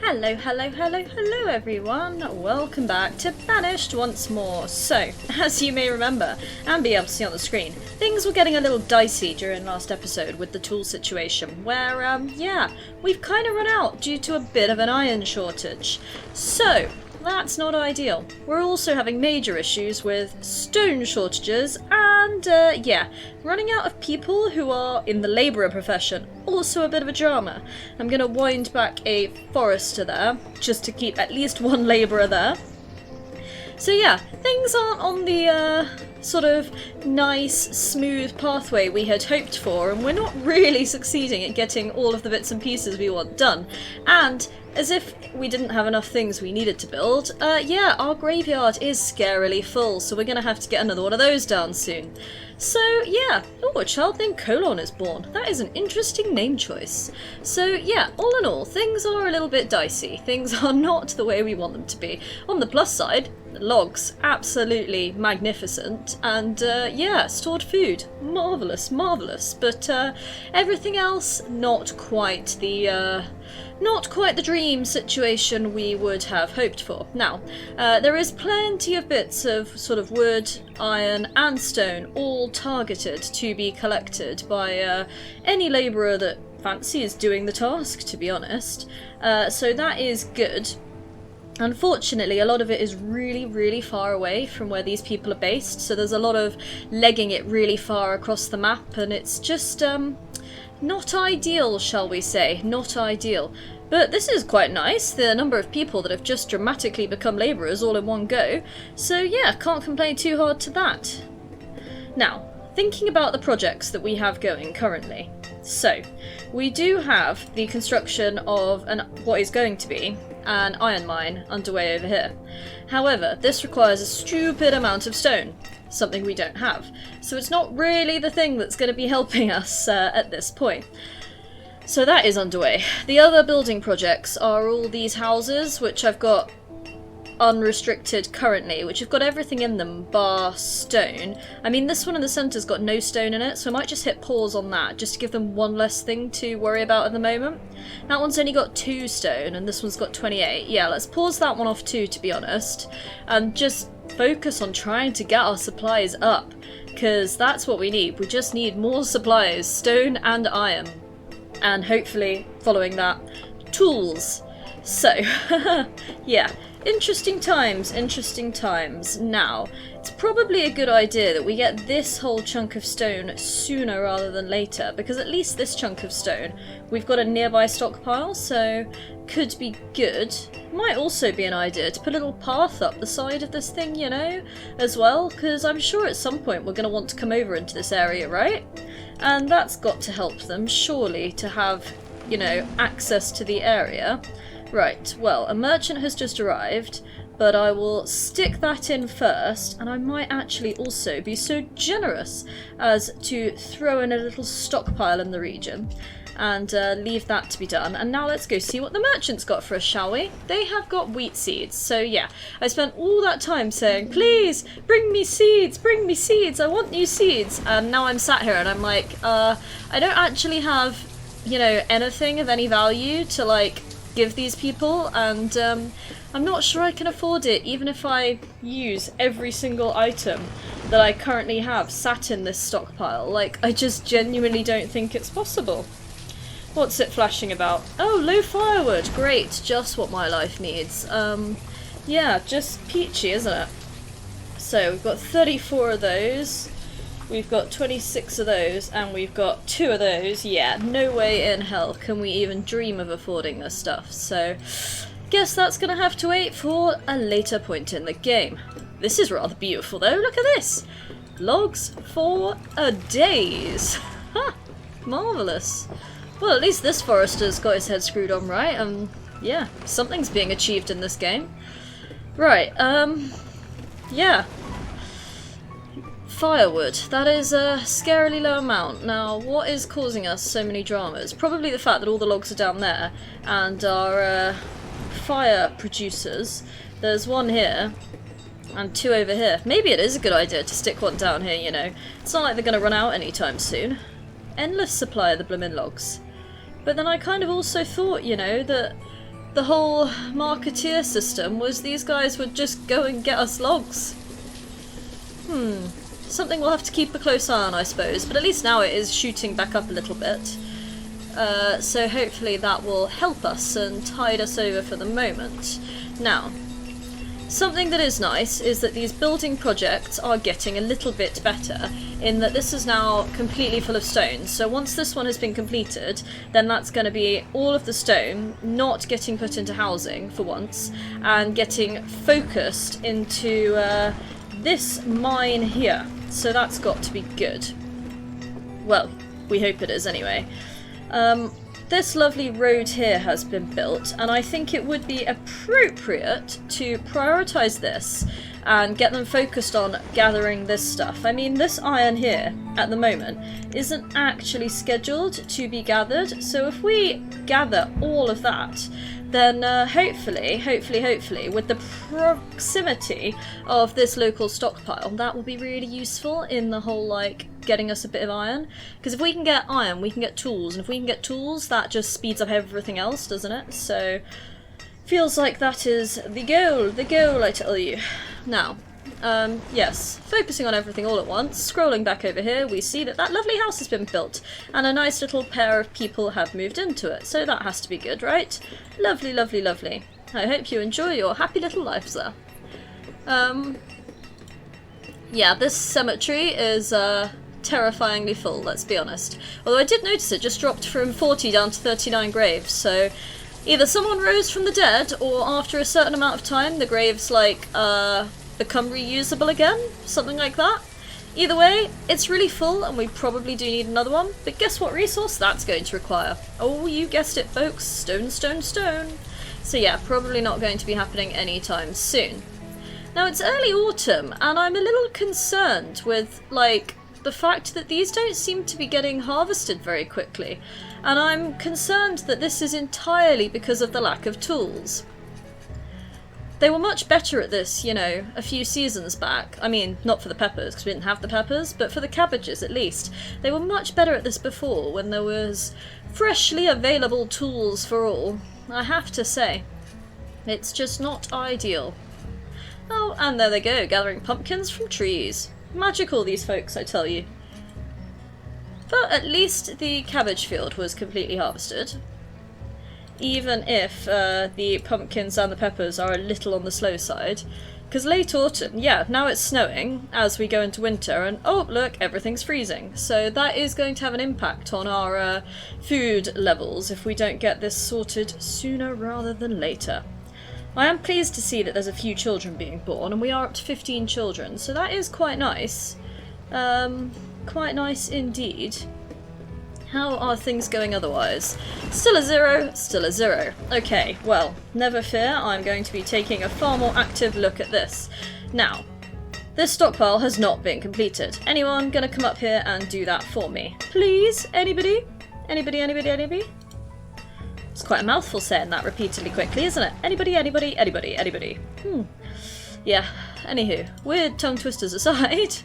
Hello, hello, hello, hello everyone! Welcome back to Banished once more. So, as you may remember, and be able to see on the screen, things were getting a little dicey during last episode with the tool situation, where, yeah, we've kind of run out due to a bit of an iron shortage. So, that's not ideal. We're also having major issues with stone shortages and, yeah, running out of people who are in the labourer profession. Also a bit of a drama. I'm going to wind back a forester there, just to keep at least one labourer there. So yeah, things aren't on the sort of nice, smooth pathway we had hoped for, and we're not really succeeding at getting all of the bits and pieces we want done. And as if we didn't have enough things we needed to build, yeah, our graveyard is scarily full, so we're going to have to get another one of those down soon. So, yeah. Oh, a child named Colon is born. That is an interesting name choice. So, yeah, all in all, things are a little bit dicey. Things are not the way we want them to be. On the plus side, the logs, absolutely magnificent. And, yeah, stored food. Marvellous, marvellous. But, everything else, not quite the dream situation we would have hoped for. Now, there is plenty of bits of sort of wood, iron and stone all targeted to be collected by any labourer that fancies doing the task, to be honest. So that is good. Unfortunately, a lot of it is really, really far away from where these people are based, so there's a lot of legging it really far across the map, and it's just, not ideal, shall we say. Not ideal. But this is quite nice, the number of people that have just dramatically become labourers all in one go. So yeah, can't complain too hard to that. Now, thinking about the projects that we have going currently. So, we do have the construction of what is going to be an iron mine underway over here. However, this requires a stupid amount of stone. Something we don't have. So it's not really the thing that's going to be helping us at this point. So that is underway. The other building projects are all these houses, which I've got unrestricted currently, which have got everything in them bar stone. I mean, this one in the centre's got no stone in it, so I might just hit pause on that, just to give them one less thing to worry about at the moment. That one's only got 2 stone, and this one's got 28. Yeah, let's pause that one off too, to be honest, and just focus on trying to get our supplies up, because that's what we need. We just need more supplies, stone and iron, and hopefully, following that, tools. So, yeah, interesting times, interesting times. Now, it's probably a good idea that we get this whole chunk of stone sooner rather than later, because at least this chunk of stone, we've got a nearby stockpile, so could be good. Might also be an idea to put a little path up the side of this thing, you know, as well, because I'm sure at some point we're going to want to come over into this area, right? And that's got to help them, surely, to have, you know, access to the area. Right, well, a merchant has just arrived, but I will stick that in first, and I might actually also be so generous as to throw in a little stockpile in the region, and leave that to be done. And now let's go see what the merchant's got for us, shall we? They have got wheat seeds, so yeah, I spent all that time saying, please, bring me seeds, I want new seeds, and now I'm sat here and I'm like, I don't actually have, you know, anything of any value to, like, give these people, and I'm not sure I can afford it, even if I use every single item that I currently have sat in this stockpile. Like, I just genuinely don't think it's possible. What's it flashing about? Oh, low firewood! Great, just what my life needs. Yeah, just peachy, isn't it? So, we've got 34 of those. We've got 26 of those, and we've got 2 of those. Yeah, no way in hell can we even dream of affording this stuff. So, guess that's gonna have to wait for a later point in the game. This is rather beautiful though, look at this! Logs for a days! Ha! Marvellous. Well, at least this forester's got his head screwed on right, yeah, something's being achieved in this game. Right, yeah. Firewood. That is a scarily low amount. Now, what is causing us so many dramas? Probably the fact that all the logs are down there, and our fire producers. There's one here, and 2 over here. Maybe it is a good idea to stick one down here, you know. It's not like they're going to run out anytime soon. Endless supply of the bloomin' logs. But then I kind of also thought, you know, that the whole marketeer system was these guys would just go and get us logs. Something we'll have to keep a close eye on, I suppose, but at least now it is shooting back up a little bit. So hopefully that will help us and tide us over for the moment. Now, something that is nice is that these building projects are getting a little bit better in that this is now completely full of stone. So once this one has been completed, then that's going to be all of the stone not getting put into housing for once and getting focused into this mine here. So that's got to be good. Well, we hope it is anyway. This lovely road here has been built, and I think it would be appropriate to prioritise this and get them focused on gathering this stuff. I mean, this iron here, at the moment, isn't actually scheduled to be gathered, so if we gather all of that, then hopefully, with the proximity of this local stockpile, that will be really useful in the whole, like, getting us a bit of iron. Because if we can get iron, we can get tools, and if we can get tools, that just speeds up everything else, doesn't it? So, feels like that is the goal, I tell you. Now, yes, focusing on everything all at once, scrolling back over here, we see that that lovely house has been built, and a nice little pair of people have moved into it, so that has to be good, right? Lovely, lovely, lovely. I hope you enjoy your happy little lives there. Yeah, this cemetery is, terrifyingly full, let's be honest. Although I did notice it just dropped from 40 down to 39 graves, so either someone rose from the dead, or after a certain amount of time the graves, like, become reusable again, something like that. Either way, it's really full and we probably do need another one, but guess what resource that's going to require? Oh, you guessed it folks, stone, stone, stone. So yeah, probably not going to be happening anytime soon. Now it's early autumn and I'm a little concerned with, like, the fact that these don't seem to be getting harvested very quickly, and I'm concerned that this is entirely because of the lack of tools. They were much better at this, you know, a few seasons back. I mean, not for the peppers, because we didn't have the peppers, but for the cabbages at least. They were much better at this before, when there was freshly available tools for all. I have to say, it's just not ideal. Oh, and there they go, gathering pumpkins from trees. Magical, these folks, I tell you. But at least the cabbage field was completely harvested. Even if the pumpkins and the peppers are a little on the slow side. Because late autumn, yeah, now it's snowing as we go into winter, and oh, look, everything's freezing. So that is going to have an impact on our food levels if we don't get this sorted sooner rather than later. I am pleased to see that there's a few children being born, and we are up to 15 children, so that is quite nice. Quite nice indeed. How are things going otherwise? Still a zero, still a zero. Okay, well, never fear, I'm going to be taking a far more active look at this. Now, this stockpile has not been completed. Anyone gonna come up here and do that for me? Please? Anybody? Anybody, anybody, anybody? It's quite a mouthful saying that repeatedly quickly, isn't it? Anybody, anybody, anybody, anybody. Yeah, anywho, weird tongue twisters aside,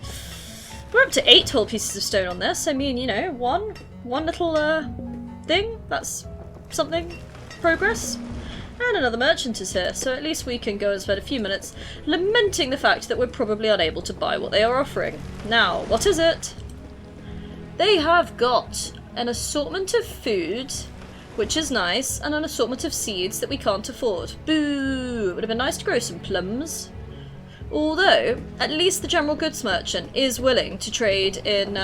we're up to 8 whole pieces of stone on this. I mean, you know, one little thing, that's something, progress. And another merchant is here, so at least we can go and spend a few minutes lamenting the fact that we're probably unable to buy what they are offering. Now, what is it? They have got an assortment of food, which is nice, and an assortment of seeds that we can't afford. Boo! It would have been nice to grow some plums. Although, at least the general goods merchant is willing to trade in,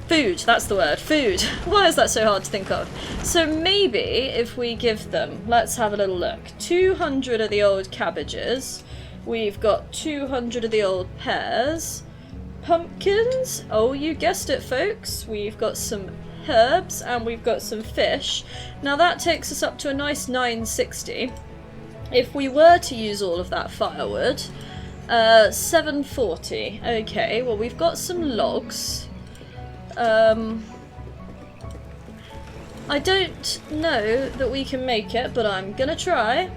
food, that's the word, food. Why is that so hard to think of? So maybe if we give them, let's have a little look, 200 of the old cabbages, we've got 200 of the old pears, pumpkins, oh you guessed it folks, we've got some herbs and we've got some fish. Now that takes us up to a nice 960. If we were to use all of that firewood, 740. Okay, well we've got some logs. I don't know that we can make it, but I'm gonna try.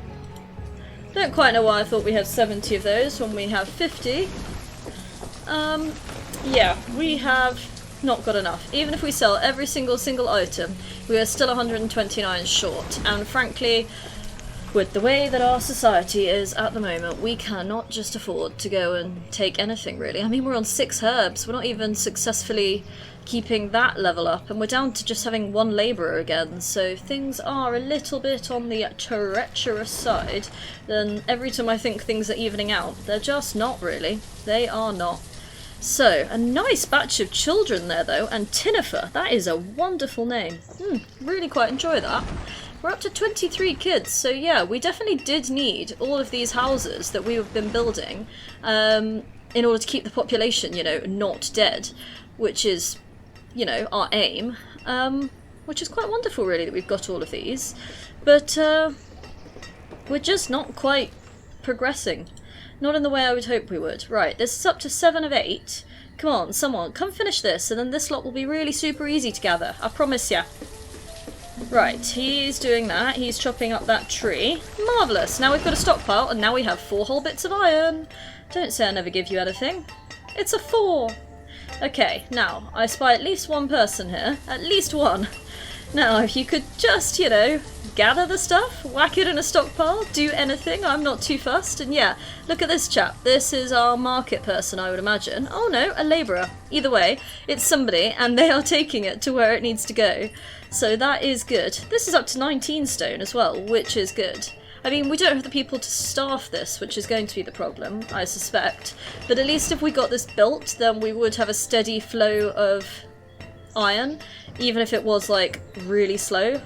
Don't quite know why I thought we had 70 of those when we have 50. Yeah, we have not got enough. Even if we sell every single item, we are still 129 short. And frankly, with the way that our society is at the moment, we cannot just afford to go and take anything, really. I mean, we're on 6 herbs. We're not even successfully keeping that level up, and we're down to just having 1 labourer again, so things are a little bit on the treacherous side. Then every time I think things are evening out, they're just not really. They are not. So, a nice batch of children there though, and Tinifer, that is a wonderful name. Really quite enjoy that. We're up to 23 kids, so yeah, we definitely did need all of these houses that we've been building in order to keep the population, you know, not dead, which is, you know, our aim, which is quite wonderful really that we've got all of these, but we're just not quite progressing. Not in the way I would hope we would. Right, this is up to 7 of 8. Come on, someone, come finish this, and then this lot will be really super easy to gather, I promise ya. Right, he's doing that, he's chopping up that tree. Marvellous, now we've got a stockpile, and now we have 4 whole bits of iron. Don't say I never give you anything. It's a 4! Okay, now, I spy at least 1 person here. At least 1. Now, if you could just, you know, gather the stuff, whack it in a stockpile, do anything, I'm not too fussed. And yeah, look at this chap. This is our market person, I would imagine. Oh no, a labourer. Either way, it's somebody, and they are taking it to where it needs to go. So that is good. This is up to 19 stone as well, which is good. I mean, we don't have the people to staff this, which is going to be the problem, I suspect. But at least if we got this built, then we would have a steady flow of iron, even if it was, like, really slow.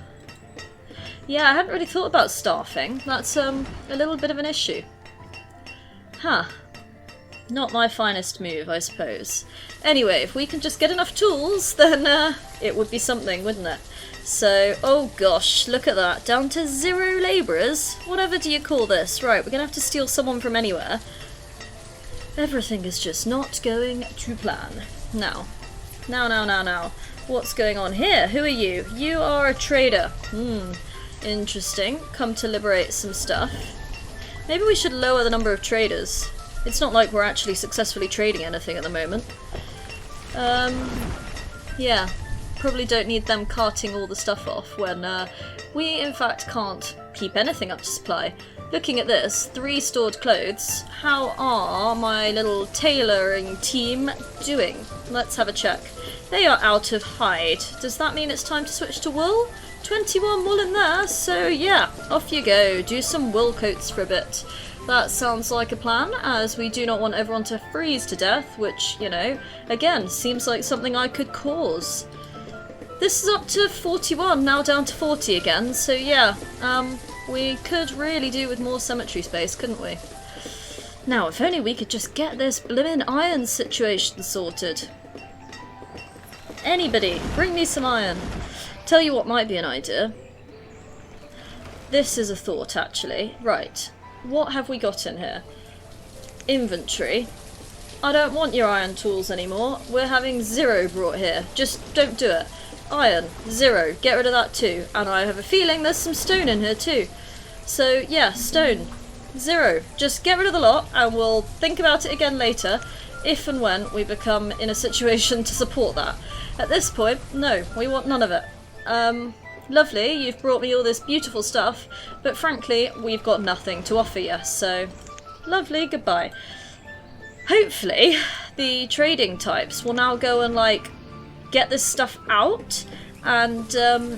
Yeah, I hadn't really thought about staffing. That's, a little bit of an issue. Huh. Not my finest move, I suppose. Anyway, if we can just get enough tools, then, it would be something, wouldn't it? So, oh gosh, look at that. Down to 0 labourers? Whatever do you call this? Right, we're gonna have to steal someone from anywhere. Everything is just not going to plan. Now. What's going on here? Who are you? You are a trader. Interesting. Come to liberate some stuff. Maybe we should lower the number of traders. It's not like we're actually successfully trading anything at the moment. Yeah. Probably don't need them carting all the stuff off when we in fact can't keep anything up to supply. Looking at this, 3 stored clothes. How are my little tailoring team doing? Let's have a check. They are out of hide. Does that mean it's time to switch to wool? 21 wool in there, so yeah, off you go. Do some wool coats for a bit. That sounds like a plan, as we do not want everyone to freeze to death, which, you know, again, seems like something I could cause. This is up to 41, now down to 40 again, so yeah, we could really do with more cemetery space, couldn't we? Now, if only we could just get this blimmin' iron situation sorted. Anybody, bring me some iron. Tell you what might be an idea. This is a thought, actually. Right, what have we got in here? Inventory. I don't want your iron tools anymore. We're having 0 brought here. Just don't do it. Iron, 0. Get rid of that too. And I have a feeling there's some stone in here too. So yeah, stone, 0. Just get rid of the lot and we'll think about it again later, if and when we become in a situation to support that. At this point, no, we want none of it. Lovely, you've brought me all this beautiful stuff, but frankly, we've got nothing to offer you, so lovely, goodbye. Hopefully, the trading types will now go and, like, get this stuff out, and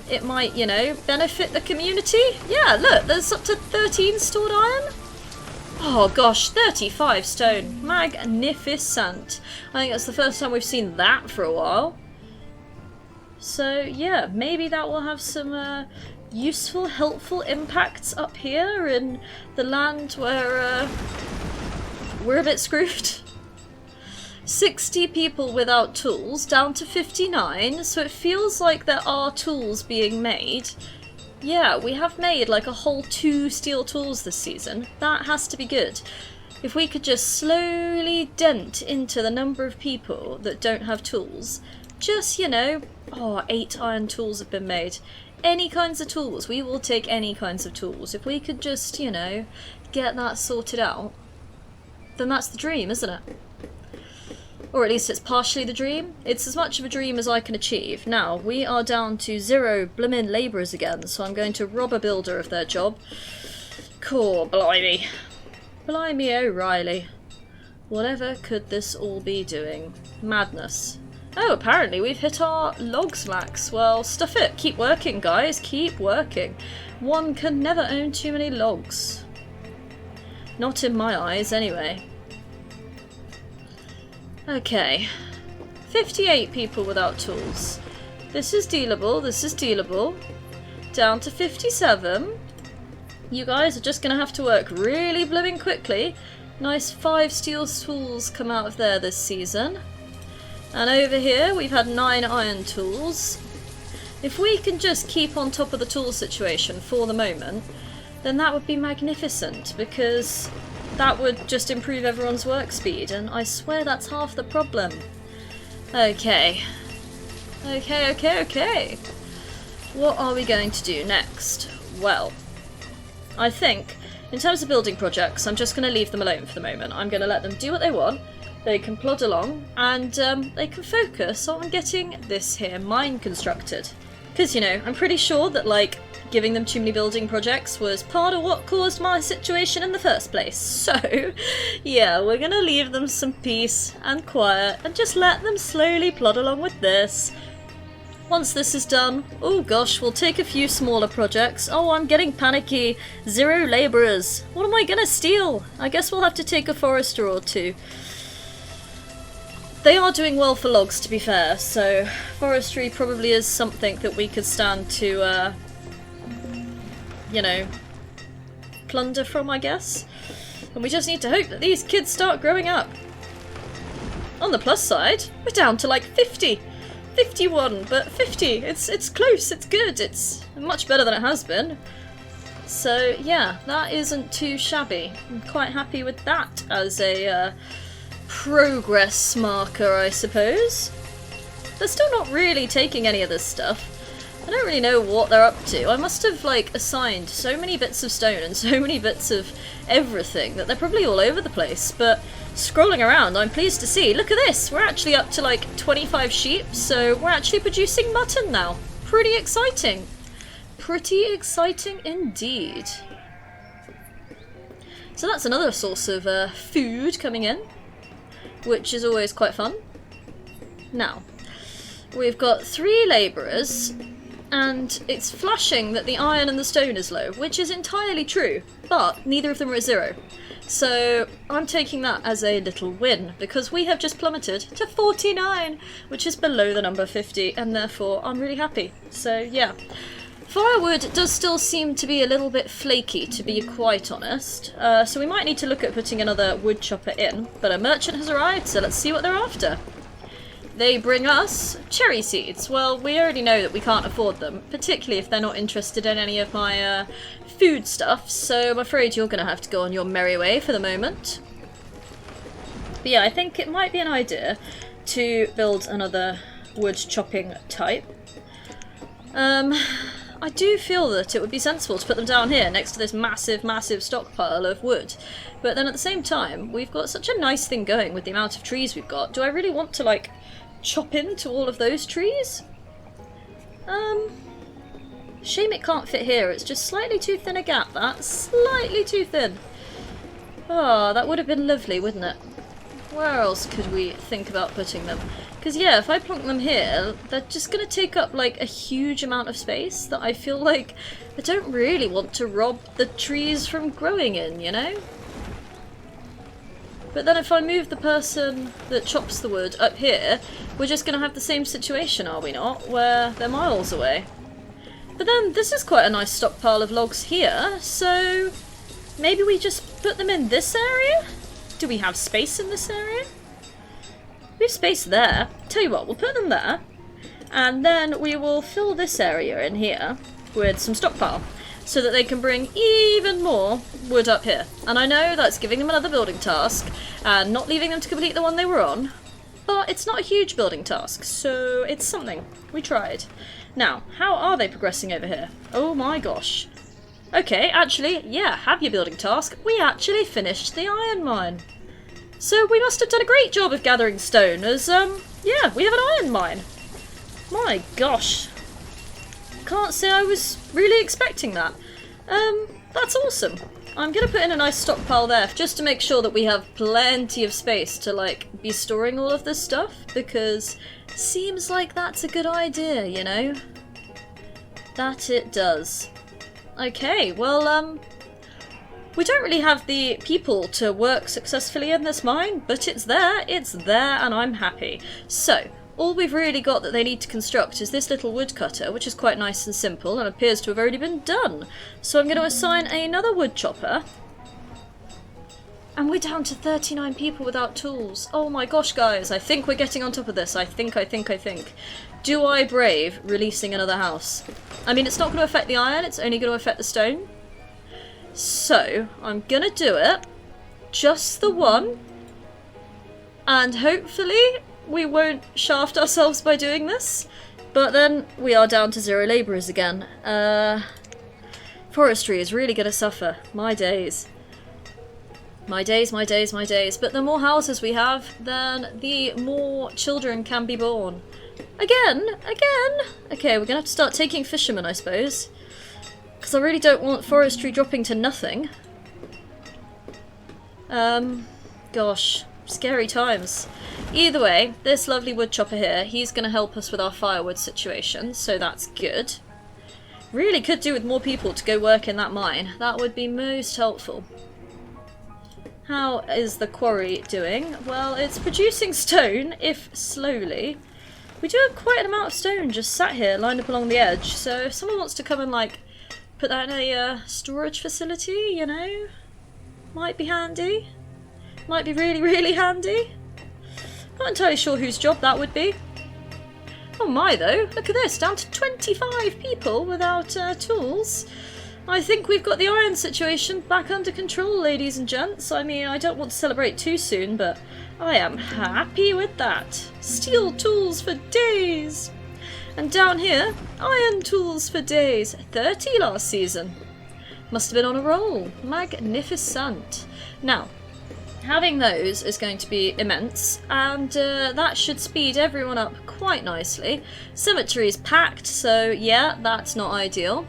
it might, you know, benefit the community. Yeah, look, there's up to 13 stored iron. Oh gosh, 35 stone. Magnificent. I think that's the first time we've seen that for a while. So yeah, maybe that will have some useful, helpful impacts up here in the land where we're a bit screwed. 60 people without tools, down to 59, so it feels like there are tools being made. Yeah, we have made like a whole 2 steel tools this season. That has to be good. If we could just slowly dent into the number of people that don't have tools, just, you know, 8 iron tools have been made. Any kinds of tools, we will take any kinds of tools. If we could just, you know, get that sorted out, then that's the dream, isn't it? Or at least it's partially the dream. It's as much of a dream as I can achieve. Now, we are down to 0 blimmin' labourers again, so I'm going to rob a builder of their job. Cool, blimey. Blimey O'Reilly. Whatever could this all be doing? Madness. Oh, apparently we've hit our logs max. Well, stuff it. Keep working, guys. Keep working. One can never own too many logs. Not in my eyes, anyway. Okay. 58 people without tools. This is dealable. This is dealable. Down to 57. You guys are just going to have to work really blooming quickly. Nice 5 steel tools come out of there this season. And over here we've had 9 iron tools. If we can just keep on top of the tool situation for the moment, then that would be magnificent, because that would just improve everyone's work speed, and I swear that's half the problem. Okay. Okay. What are we going to do next? Well, I think, in terms of building projects, I'm just going to leave them alone for the moment. I'm going to let them do what they want. They can plod along, and they can focus on getting this here mine constructed. Because, you know, I'm pretty sure that, like, giving them too many building projects was part of what caused my situation in the first place. So, yeah, we're going to leave them some peace and quiet and just let them slowly plod along with this. Once this is done, oh gosh, we'll take a few smaller projects. Oh, I'm getting panicky. 0 labourers. What am I going to steal? I guess we'll have to take a forester or 2. They are doing well for logs, to be fair, so forestry probably is something that we could stand to, you know, plunder from, I guess. And we just need to hope that these kids start growing up. On the plus side, we're down to like 50. 51, but 50. It's close, it's good, it's much better than it has been. So yeah, that isn't too shabby. I'm quite happy with that as a progress marker, I suppose. They're still not really taking any of this stuff. I don't really know what they're up to. I must have, like, assigned so many bits of stone and so many bits of everything that they're probably all over the place, but scrolling around, I'm pleased to see, look at this, we're actually up to like 25 sheep, so we're actually producing mutton now. Pretty exciting. Pretty exciting indeed. So that's another source of food coming in, which is always quite fun. Now, we've got 3 labourers, and it's flashing that the iron and the stone is low, which is entirely true, but neither of them are at 0. So I'm taking that as a little win, because we have just plummeted to 49, which is below the number 50, and therefore I'm really happy. So yeah. Firewood does still seem to be a little bit flaky, to be quite honest, so we might need to look at putting another wood chopper in, but a merchant has arrived, so let's see what they're after. They bring us cherry seeds. Well, we already know that we can't afford them, particularly if they're not interested in any of my food stuff, so I'm afraid you're going to have to go on your merry way for the moment. But yeah, I think it might be an idea to build another wood chopping type. I do feel that it would be sensible to put them down here next to this massive stockpile of wood, but then at the same time, we've got such a nice thing going with the amount of trees we've got. Do I really want to, like, chop into all of those trees? Shame it can't fit here. It's just slightly too thin a gap, that. Slightly too thin. Oh, that would have been lovely, wouldn't it? Where else could we think about putting them? Because yeah, if I plonk them here, they're just going to take up like a huge amount of space that I feel like I don't really want to rob the trees from growing in, you know? But then if I move the person that chops the wood up here, we're just going to have the same situation, are we not? Where they're miles away. But then this is quite a nice stockpile of logs here, so maybe we just put them in this area? Do we have space in this area? We have space there. Tell you what, we'll put them there, and then we will fill this area in here with some stockpile, so that they can bring even more wood up here. And I know that's giving them another building task, and not leaving them to complete the one they were on, but it's not a huge building task, so it's something. We tried. Now, how are they progressing over here? Oh my gosh. Okay, actually, yeah, have your building task. We actually finished the iron mine. So we must have done a great job of gathering stone, as, yeah, we have an iron mine. My gosh. Can't say I was really expecting that. That's awesome. I'm gonna put in a nice stockpile there, just to make sure that we have plenty of space to, like, be storing all of this stuff, because seems like that's a good idea, you know? That it does. Okay, well, we don't really have the people to work successfully in this mine, but it's there, and I'm happy. So, all we've really got that they need to construct is this little woodcutter, which is quite nice and simple and appears to have already been done. So I'm going to assign another wood chopper. And we're down to 39 people without tools. Oh my gosh, guys, I think we're getting on top of this. I think. Do I brave releasing another house? I mean, it's not going to affect the iron, it's only going to affect the stone. So, I'm going to do it. Just the one. And hopefully we won't shaft ourselves by doing this, but then we are down to 0 labourers again. Forestry is really going to suffer. My days. My days. But the more houses we have, then the more children can be born. Again! Okay, we're going to have to start taking fishermen, I suppose. Because I really don't want forestry dropping to nothing. Gosh. Scary times. Either way, this lovely wood chopper here, he's going to help us with our firewood situation, so that's good. Really could do with more people to go work in that mine. That would be most helpful. How is the quarry doing? Well, it's producing stone, if slowly. We do have quite an amount of stone just sat here, lined up along the edge, so if someone wants to come and, like, put that in a storage facility, you know, might be handy. Might be really, really handy. Not entirely sure whose job that would be. Oh my, though. Look at this. Down to 25 people without tools. I think we've got the iron situation back under control, ladies and gents. I mean, I don't want to celebrate too soon, but I am happy with that. Steel tools for days. And down here, iron tools for days. 30 last season. Must have been on a roll. Magnificent. Now, having those is going to be immense, and that should speed everyone up quite nicely. Cemetery's packed, so yeah, that's not ideal.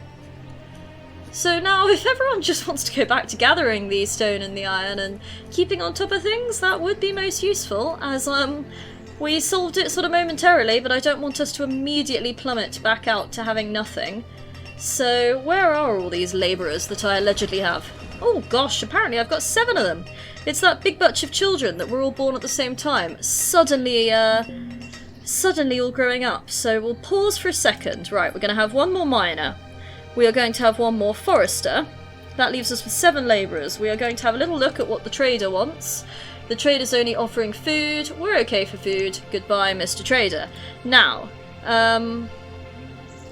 So now, if everyone just wants to go back to gathering the stone and the iron and keeping on top of things, that would be most useful, as we solved it sort of momentarily, but I don't want us to immediately plummet back out to having nothing. So where are all these labourers that I allegedly have? Oh gosh, apparently I've got 7 of them. It's that big batch of children that were all born at the same time, suddenly all growing up. So we'll pause for a second. Right, we're going to have 1 more miner. We are going to have 1 more forester. That leaves us with 7 labourers. We are going to have a little look at what the trader wants. The trader's only offering food. We're okay for food. Goodbye, Mr. Trader. Now,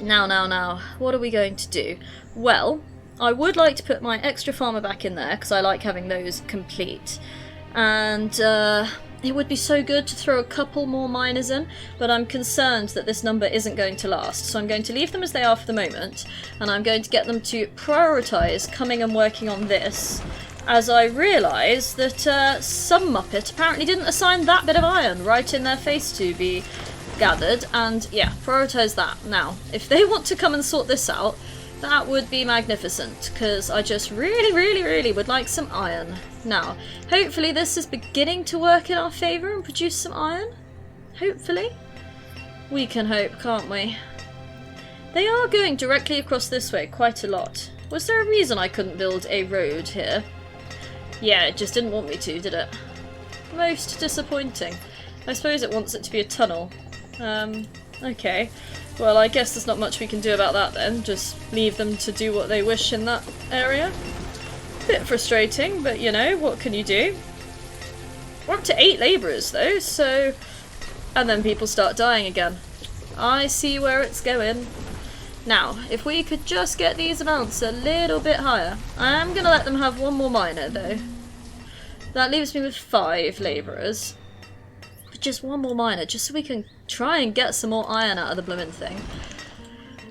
now, what are we going to do? Well, I would like to put my extra farmer back in there, because I like having those complete. And it would be so good to throw a couple more miners in, but I'm concerned that this number isn't going to last. So I'm going to leave them as they are for the moment, and I'm going to get them to prioritise coming and working on this, as I realise that some muppet apparently didn't assign that bit of iron right in their face to be gathered, and yeah, prioritise that. Now, if they want to come and sort this out, that would be magnificent, because I just really would like some iron. Now, hopefully this is beginning to work in our favour and produce some iron. Hopefully. We can hope, can't we? They are going directly across this way quite a lot. Was there a reason I couldn't build a road here? Yeah, it just didn't want me to, did it? Most disappointing. I suppose it wants it to be a tunnel. Okay. Well, I guess there's not much we can do about that then. Just leave them to do what they wish in that area. Bit frustrating, but you know, what can you do? We're up to 8 labourers though, so... And then people start dying again. I see where it's going. Now, if we could just get these amounts a little bit higher. I am going to let them have 1 more miner though. That leaves me with 5 labourers. But just 1 more miner, just so we can try and get some more iron out of the bloomin' thing.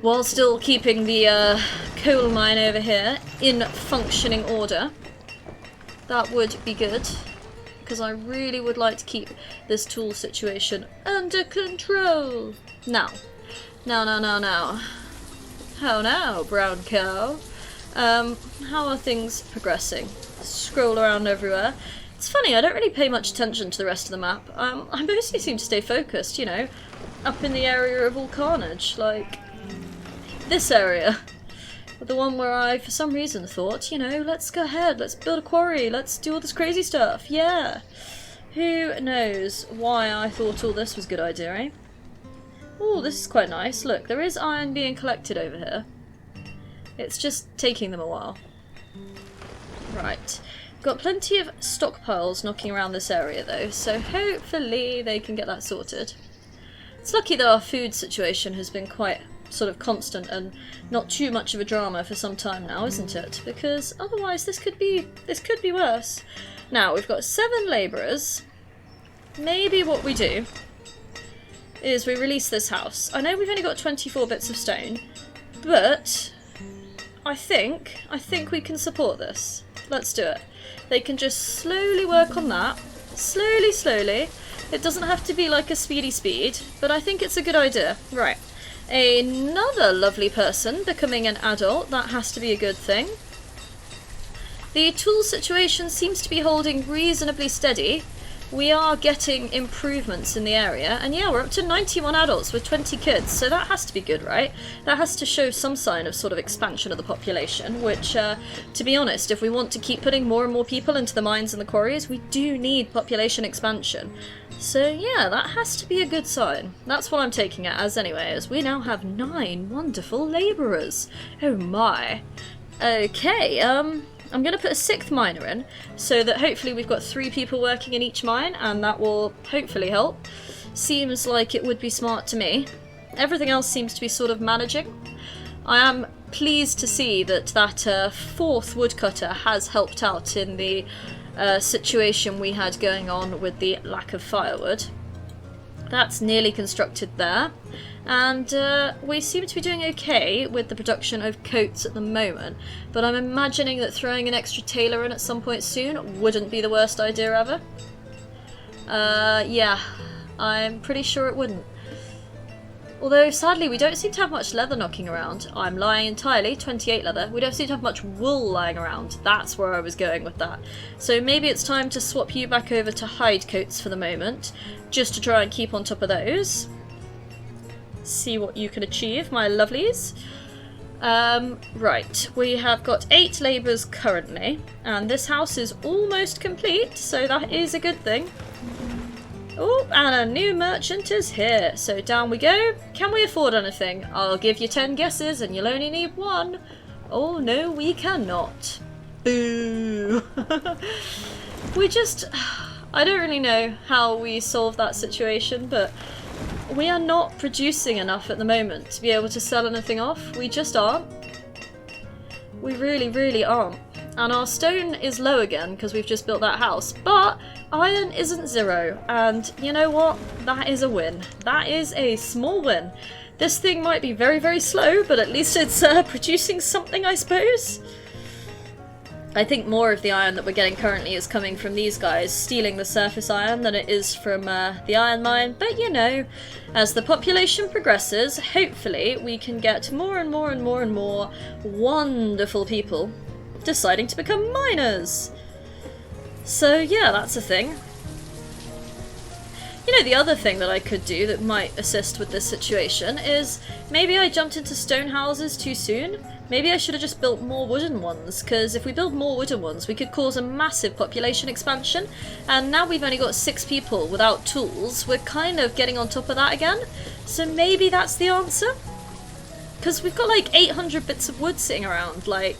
While still keeping the coal mine over here in functioning order. That would be good. because I really would like to keep this tool situation under control. Now. How now, brown cow? How are things progressing? Scroll around everywhere. It's funny, I don't really pay much attention to the rest of the map. I mostly seem to stay focused, you know, up in the area of all carnage, like this area. The one where I, for some reason, thought, you know, let's go ahead, let's build a quarry, let's do all this crazy stuff, yeah. Who knows why I thought all this was a good idea, eh? Oh, this is quite nice. Look, there is iron being collected over here. It's just taking them a while. Right. Got plenty of stockpiles knocking around this area though, so hopefully they can get that sorted. It's lucky that our food situation has been quite sort of constant and not too much of a drama for some time now, isn't it? Because otherwise this could be worse. Now, we've got 7 labourers. Maybe what we do is we release this house. I know we've only got 24 bits of stone, but I think we can support this. Let's do it. They can just slowly work on that. Slowly. It doesn't have to be like a speedy speed, but I think it's a good idea. Right. Another lovely person becoming an adult. That has to be a good thing. The tool situation seems to be holding reasonably steady. We are getting improvements in the area, and yeah, we're up to 91 adults with 20 kids, so that has to be good, right? That has to show some sign of sort of expansion of the population, which, to be honest, if we want to keep putting more and more people into the mines and the quarries, we do need population expansion. So yeah, that has to be a good sign. That's what I'm taking it as anyway, as we now have 9 wonderful labourers. Oh my. Okay, I'm going to put a 6th miner in, so that hopefully we've got 3 people working in each mine, and that will hopefully help. Seems like it would be smart to me. Everything else seems to be sort of managing. I am pleased to see that 4th woodcutter has helped out in the situation we had going on with the lack of firewood. That's nearly constructed there. And we seem to be doing okay with the production of coats at the moment, but I'm imagining that throwing an extra tailor in at some point soon wouldn't be the worst idea ever. Yeah, I'm pretty sure it wouldn't. Although, sadly, we don't seem to have much leather knocking around. I'm lying entirely, 28 leather. We don't seem to have much wool lying around. That's where I was going with that. So maybe it's time to swap you back over to hide coats for the moment, just to try and keep on top of those. See what you can achieve, my lovelies. Right, we have got 8 labourers currently, and this house is almost complete, so that is a good thing. Oh, and a new merchant is here, so down we go. Can we afford anything? I'll give you 10 guesses and you'll only need 1. Oh no, we cannot. Boo! I don't really know how we solve that situation, but we are not producing enough at the moment to be able to sell anything off. We just aren't. We really aren't. And our stone is low again because we've just built that house, but iron isn't 0, and you know what? That is a win. That is a small win. This thing might be very slow, but at least it's producing something, I suppose. I think more of the iron that we're getting currently is coming from these guys stealing the surface iron than it is from the iron mine, but you know, as the population progresses, hopefully we can get more and more wonderful people deciding to become miners. So yeah, that's a thing. You know, the other thing that I could do that might assist with this situation is maybe I jumped into stone houses too soon. Maybe I should have just built more wooden ones, because if we build more wooden ones we could cause a massive population expansion, and now we've only got 6 people without tools, we're kind of getting on top of that again. So maybe that's the answer? Because we've got like 800 bits of wood sitting around, like,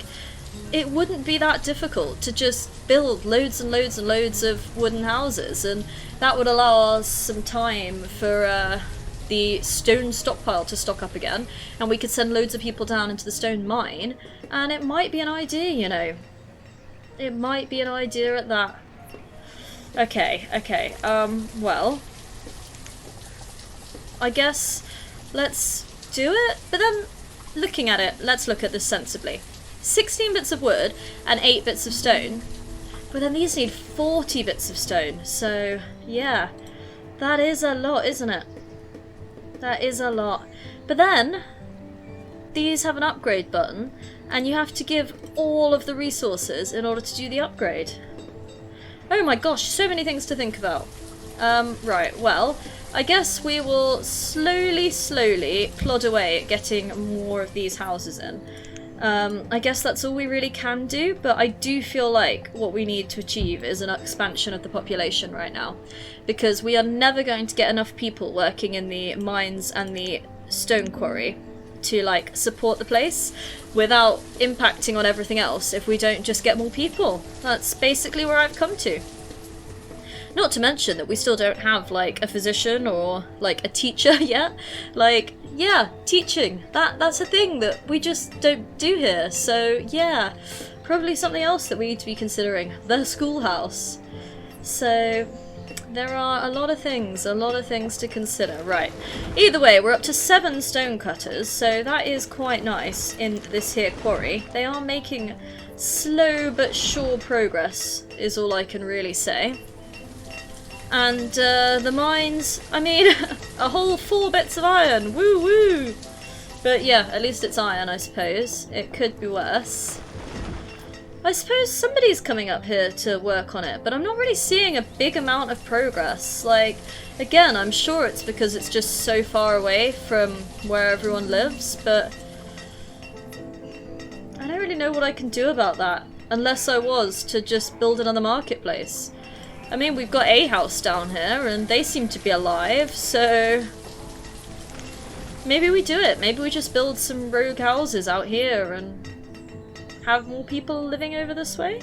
it wouldn't be that difficult to just build loads and loads of wooden houses, and that would allow us some time for the stone stockpile to stock up again, and we could send loads of people down into the stone mine, and it might be an idea, you know. It might be an idea at that. Okay, well, I guess let's do it, but then looking at it, let's look at this sensibly. 16 bits of wood and 8 bits of stone. But then these need 40 bits of stone, so yeah. That is a lot, isn't it? That is a lot. But then, these have an upgrade button, and you have to give all of the resources in order to do the upgrade. Oh my gosh, so many things to think about. Right, well, I guess we will slowly plod away at getting more of these houses in. I guess that's all we really can do, but I do feel like what we need to achieve is an expansion of the population right now, because we are never going to get enough people working in the mines and the stone quarry to like support the place without impacting on everything else if we don't just get more people. That's basically where I've come to. Not to mention that we still don't have like a physician or like a teacher yet. Like, yeah, teaching. That's a thing that we just don't do here. So yeah, probably something else that we need to be considering. The schoolhouse. So there are a lot of things to consider. Right. Either way, we're up to 7 stone cutters, so that is quite nice in this here quarry. They are making slow but sure progress, is all I can really say. And the mines, I mean, a whole 4 bits of iron, woo woo! But yeah, at least it's iron, I suppose. It could be worse. I suppose somebody's coming up here to work on it, but I'm not really seeing a big amount of progress. Like, again, I'm sure it's because it's just so far away from where everyone lives, but I don't really know what I can do about that, unless I was to just build another marketplace. I mean, we've got a house down here, and they seem to be alive, so maybe we do it. Maybe we just build some rogue houses out here and have more people living over this way?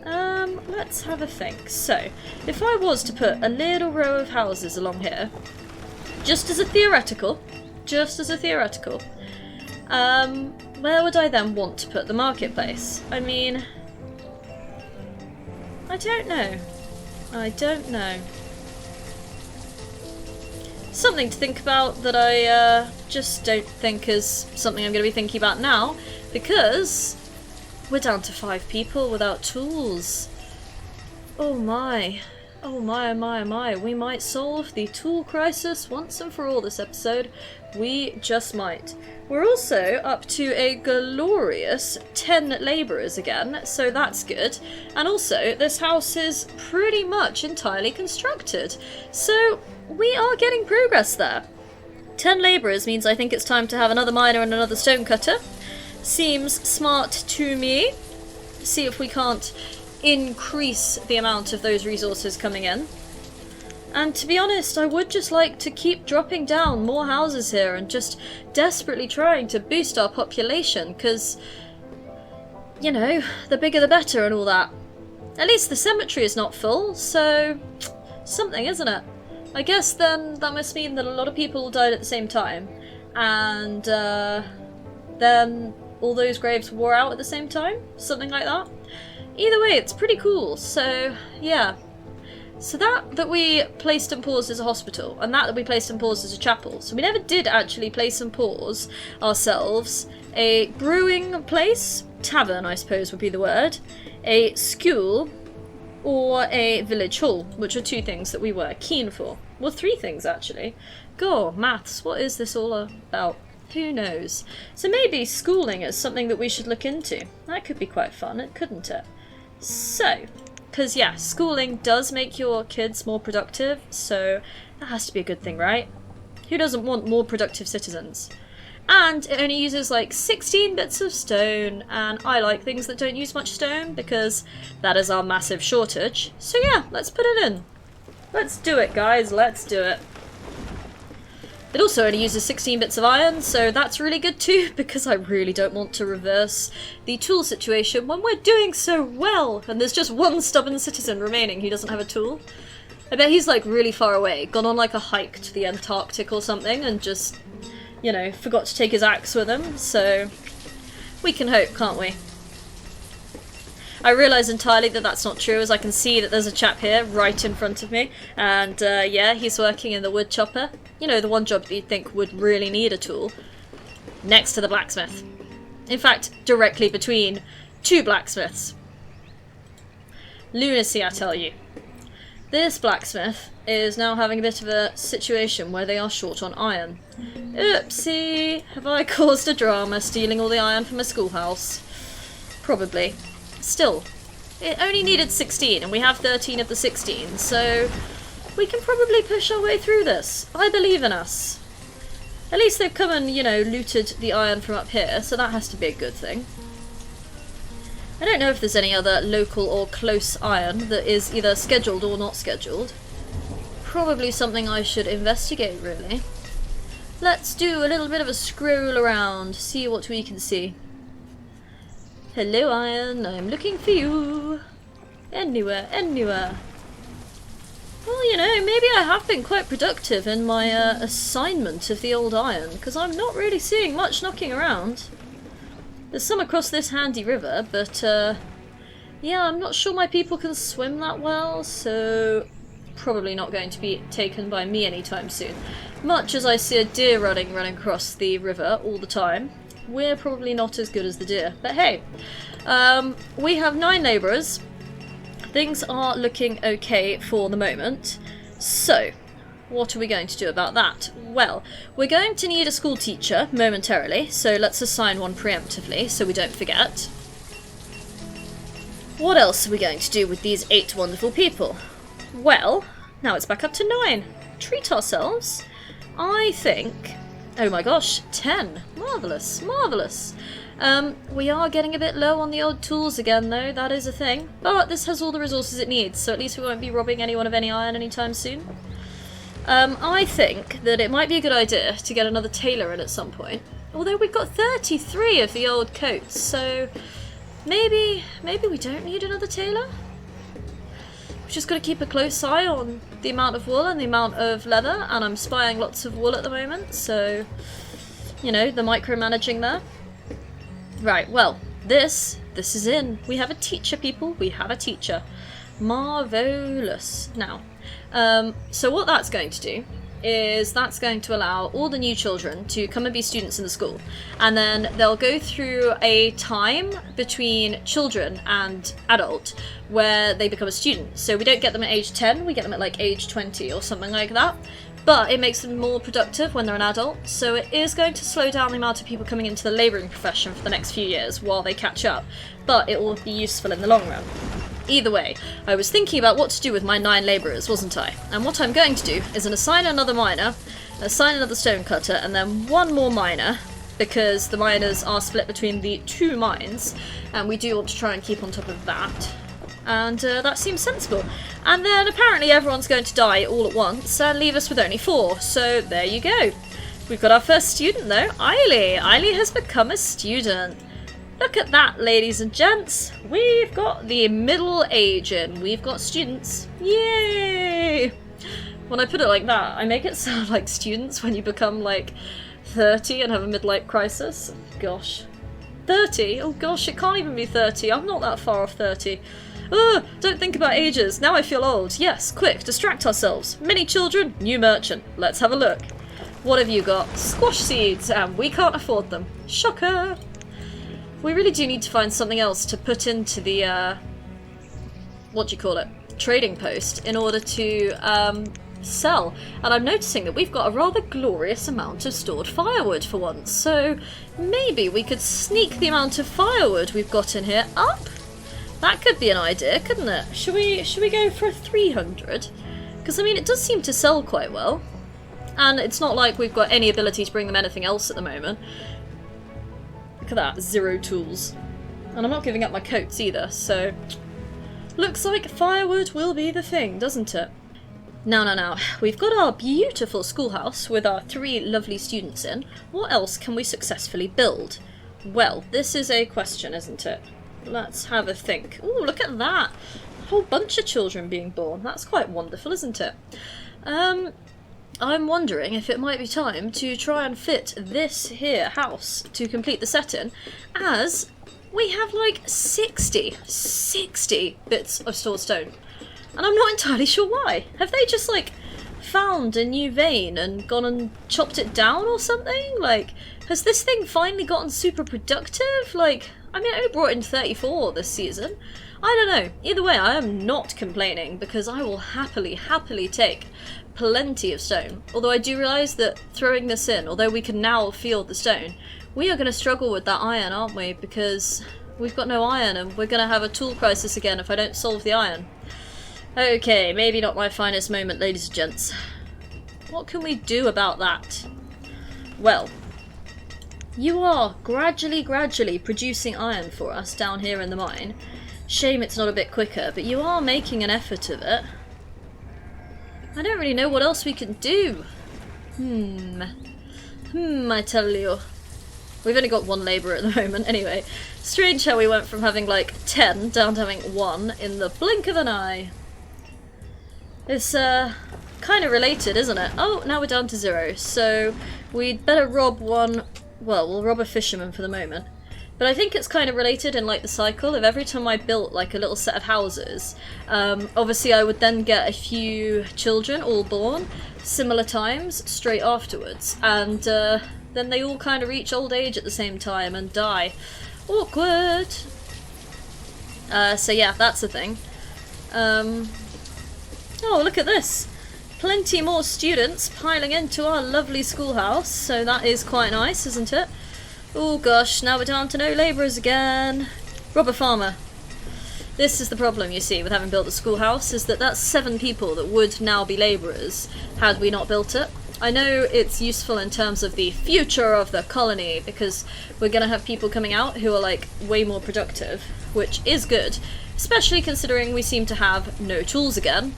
Let's have a think. So, if I was to put a little row of houses along here, just as a theoretical, where would I then want to put the marketplace? I mean, I don't know. Something to think about that I just don't think is something I'm going to be thinking about now, because we're down to 5 people without tools. Oh my, we might solve the tool crisis once and for all this episode. We just might. We're also up to a glorious 10 labourers again, so that's good. And also, this house is pretty much entirely constructed, so we are getting progress there. 10 labourers means I think it's time to have another miner and another stonecutter. Seems smart to me. See if we can't increase the amount of those resources coming in. And to be honest, I would just like to keep dropping down more houses here and just desperately trying to boost our population, because, you know, the bigger the better and all that. At least the cemetery is not full, so something, isn't it? I guess then that must mean that a lot of people died at the same time, and then all those graves wore out at the same time? Something like that? Either way, it's pretty cool, so yeah. So that we placed and paused as a hospital, and that we placed and paused as a chapel. So we never did actually place and pause ourselves a brewing place, tavern I suppose would be the word, a school, or a village hall, which are 2 things that we were keen for. Well, 3 things actually. Goh, maths, what is this all about? Who knows? So maybe schooling is something that we should look into. That could be quite fun, couldn't it? So, because yeah, schooling does make your kids more productive, so that has to be a good thing, right? Who doesn't want more productive citizens? And it only uses like 16 bits of stone, and I like things that don't use much stone because that is our massive shortage. So yeah, let's put it in. Let's do it, guys, let's do it. It also only uses 16 bits of iron, so that's really good too, because I really don't want to reverse the tool situation when we're doing so well, and there's just 1 stubborn citizen remaining who doesn't have a tool. I bet he's like really far away, gone on like a hike to the Antarctic or something, and just, you know, forgot to take his axe with him, so we can hope, can't we? I realise entirely that that's not true, as I can see that there's a chap here right in front of me, and yeah, he's working in the wood chopper. You know, the one job that you'd think would really need a tool. Next to the blacksmith. In fact, directly between 2 blacksmiths. Lunacy, I tell you. This blacksmith is now having a bit of a situation where they are short on iron. Oopsie! Have I caused a drama stealing all the iron from a schoolhouse? Probably. Still, it only needed 16 and we have 13 of the 16, so we can probably push our way through this. I believe in us. At least they've come and, you know, looted the iron from up here, so that has to be a good thing. I don't know if there's any other local or close iron that is either scheduled or not scheduled. Probably something I should investigate, really. Let's do a little bit of a scroll around, see what we can see. Hello, iron, I'm looking for you. Anywhere, anywhere. Well, you know, maybe I have been quite productive in my assignment of the old iron, because I'm not really seeing much knocking around. There's some across this handy river, but yeah, I'm not sure my people can swim that well, so probably not going to be taken by me anytime soon. Much as I see a deer running across the river all the time, we're probably not as good as the deer. But hey, we have 9 labourers. Things are looking okay for the moment. So, what are we going to do about that? Well, we're going to need a school teacher momentarily, so let's assign one preemptively so we don't forget. What else are we going to do with these 8 wonderful people? Well, now it's back up to 9. Treat ourselves. I think... oh my gosh, 10. Marvellous, marvellous. We are getting a bit low on the old tools again though, that is a thing. But this has all the resources it needs, so at least we won't be robbing anyone of any iron anytime soon. I think that it might be a good idea to get another tailor in at some point. Although we've got 33 of the old coats, so maybe we don't need another tailor? We've just got to keep a close eye on the amount of wool and the amount of leather, and I'm spying lots of wool at the moment, so, you know, the micromanaging there. Right, well, this is in. We have a teacher, people. We have a teacher. Marvellous. Now, so what that's going to do is that's going to allow all the new children to come and be students in the school, and then they'll go through a time between children and adult where they become a student. So we don't get them at age 10, we get them at like age 20 or something like that, but it makes them more productive when they're an adult, so it is going to slow down the amount of people coming into the labouring profession for the next few years while they catch up, but it will be useful in the long run. Either way, I was thinking about what to do with my 9 labourers, wasn't I? And what I'm going to do is assign another miner, assign another stonecutter, and then 1 more miner, because the miners are split between the 2 mines, and we do want to try and keep on top of that. And that seems sensible. And then apparently everyone's going to die all at once and leave us with only 4, so there you go. We've got our first student though, Eiley. Eiley has become a student. Look at that, ladies and gents. We've got the middle age in. We've got students. Yay! When I put it like that, I make it sound like students when you become like 30 and have a midlife crisis. Gosh. 30? Oh gosh, it can't even be 30. I'm not that far off 30. Ugh, don't think about ages. Now I feel old. Yes, quick, distract ourselves. Many children, new merchant. Let's have a look. What have you got? Squash seeds, and we can't afford them. Shocker! We really do need to find something else to put into the, what do you call it? Trading post in order to, sell. And I'm noticing that we've got a rather glorious amount of stored firewood for once, so maybe we could sneak the amount of firewood we've got in here up? That could be an idea, couldn't it? Should we go for 300? Because, I mean, it does seem to sell quite well. And it's not like we've got any ability to bring them anything else at the moment. Look at that, 0 tools. And I'm not giving up my coats either, so... looks like firewood will be the thing, doesn't it? Now, we've got our beautiful schoolhouse with our 3 lovely students in. What else can we successfully build? Well, this is a question, isn't it? Let's have a think. Ooh, look at that! A whole bunch of children being born. That's quite wonderful, isn't it? I'm wondering if it might be time to try and fit this here house to complete the setting, as we have like 60 bits of stored stone. And I'm not entirely sure why. Have they just like found a new vein and gone and chopped it down or something? Like, has this thing finally gotten super productive? Like, I mean, I only brought in 34 this season. I don't know. Either way, I am not complaining because I will happily take plenty of stone. Although I do realise that throwing this in, although we can now field the stone, we are going to struggle with that iron, aren't we? Because we've got no iron and we're going to have a tool crisis again if I don't solve the iron. Okay, maybe not my finest moment, ladies and gents. What can we do about that? Well, you are gradually producing iron for us down here in the mine. Shame it's not a bit quicker, but you are making an effort of it. I don't really know what else we can do. I tell you. We've only got one labourer at the moment, anyway. Strange how we went from having like 10 down to having 1 in the blink of an eye. It's kind of related, isn't it? Oh, now we're down to 0, so we'd better rob one. Well, we'll rob a fisherman for the moment. But I think it's kind of related in like the cycle of every time I built like a little set of houses, obviously I would then get a few children all born similar times straight afterwards, and then they all kind of reach old age at the same time and die. Awkward! So yeah, that's the thing. Oh, look at this! Plenty more students piling into our lovely schoolhouse, so that is quite nice, isn't it? Oh gosh, now we're down to no labourers again. Rob a farmer. This is the problem, you see, with having built the schoolhouse, is that that's 7 people that would now be labourers had we not built it. I know it's useful in terms of the future of the colony, because we're going to have people coming out who are like way more productive, which is good, especially considering we seem to have no tools again.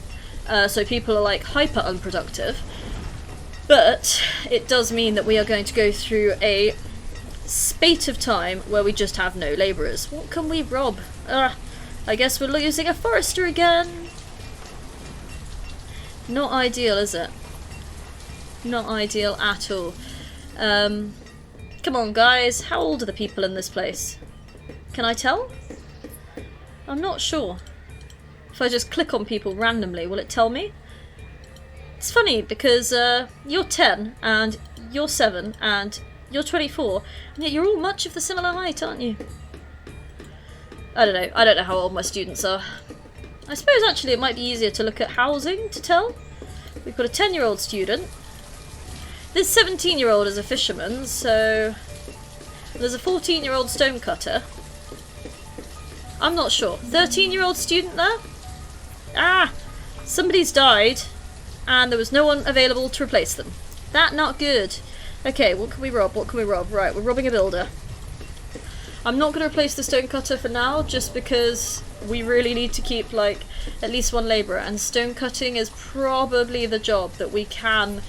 So people are like hyper unproductive. But it does mean that we are going to go through a spate of time where we just have no labourers. What can we rob? I guess we're losing a forester again. Not ideal, is it? Not ideal at all. Come on, guys. How old are the people in this place? Can I tell? I'm not sure. If I just click on people randomly, will it tell me? It's funny because you're 10 and you're 7 and you're 24, and yet you're all much of the similar height, aren't you? I don't know. I don't know how old my students are. I suppose actually it might be easier to look at housing to tell. We've got a 10-year-old student. This 17-year-old is a fisherman, so there's a 14-year-old stonecutter. I'm not sure. 13-year-old student there? Ah! Somebody's died, and there was no one available to replace them. That not good. Okay, what can we rob? What can we rob? Right, we're robbing a builder. I'm not going to replace the stonecutter for now, just because we really need to keep, like, at least one labourer, and stone cutting is probably the job that we can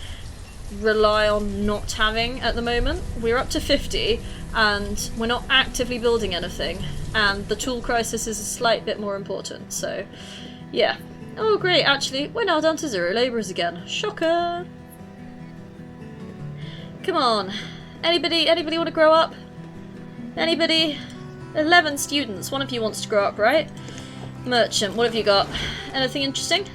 rely on not having at the moment. We're up to 50, and we're not actively building anything, and the tool crisis is a slight bit more important, so, yeah. Oh great, actually, we're now down to 0 labourers again. Shocker! Come on. Anybody want to grow up? Anybody? 11 students. One of you wants to grow up, right? Merchant, what have you got? Anything interesting?